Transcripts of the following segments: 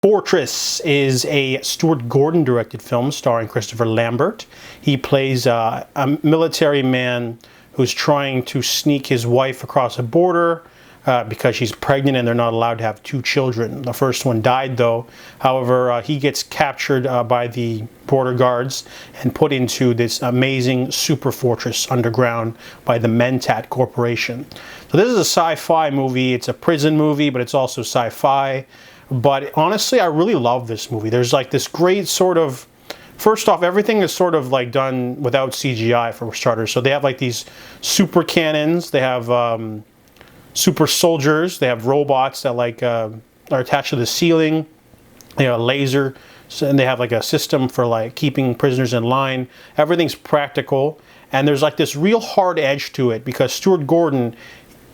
Fortress is a Stuart Gordon-directed film starring Christopher Lambert. He plays a military man who's trying to sneak his wife across a border because she's pregnant and they're not allowed to have two children. The first one died though. However, he gets captured by the border guards and put into this amazing super fortress underground by the Mentat Corporation. So this is a sci-fi movie. It's a prison movie, but it's also sci-fi. But honestly, I really love this movie. There's like this great sort of, first off, everything is sort of like done without CGI for starters. So they have like these super cannons, they have super soldiers, they have robots that like are attached to the ceiling, they have a laser, and they have like a system for like keeping prisoners in line. Everything's practical, and there's like this real hard edge to it because Stuart Gordon,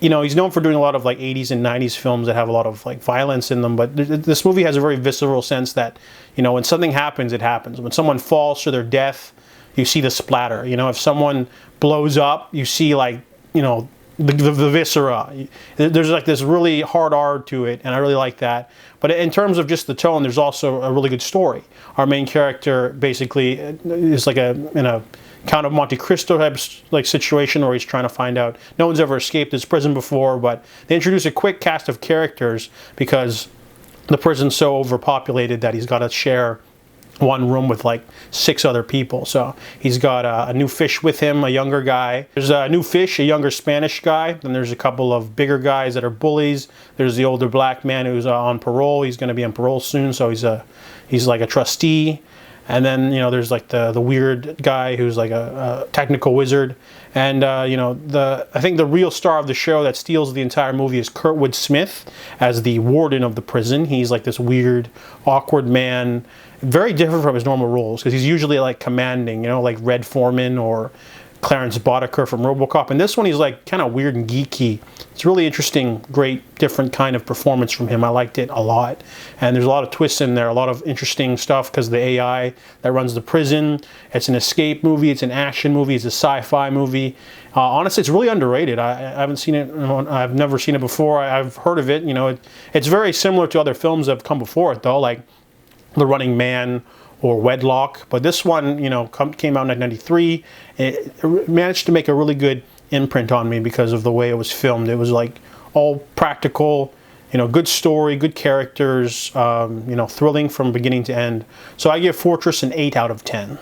you know, he's known for doing a lot of like 80s and 90s films that have a lot of like violence in them, but this movie has a very visceral sense that, you know, when something happens, it happens. When someone falls to their death, you see the splatter. You know, if someone blows up, you see like, you know, the viscera. There's like this really hard R to it, and I really like that. But in terms of just the tone, there's also a really good story. Our main character basically is like in a Count of Monte Cristo type like situation where he's trying to find out. No one's ever escaped this prison before, but they introduce a quick cast of characters because the prison's so overpopulated that he's got to share one room with like 6 other people. So he's got a new fish with him, a younger guy. There's a new fish, a younger Spanish guy. Then there's a couple of bigger guys that are bullies. There's the older black man who's on parole. He's going to be on parole soon, so he's like a trustee. And then, you know, there's like the weird guy who's like a technical wizard. And, you know, I think the real star of the show that steals the entire movie is Kurtwood Smith as the warden of the prison. He's like this weird, awkward man, very different from his normal roles because he's usually like commanding, you know, like Red Foreman or Clarence Boddicker from RoboCop. And this one, he's like kind of weird and geeky. It's really interesting, great, different kind of performance from him. I liked it a lot. And there's a lot of twists in there, a lot of interesting stuff because the AI that runs the prison. It's an escape movie, it's an action movie, it's a sci-fi movie. Honestly, it's really underrated. I haven't seen it, I've never seen it before. I've heard of it, you know. It's very similar to other films that have come before it though, like The Running Man or Wedlock, but this one, you know, came out in 1993. It managed to make a really good imprint on me because of the way it was filmed. It was like all practical, you know, good story, good characters, you know, thrilling from beginning to end. So I give Fortress an 8 out of 10.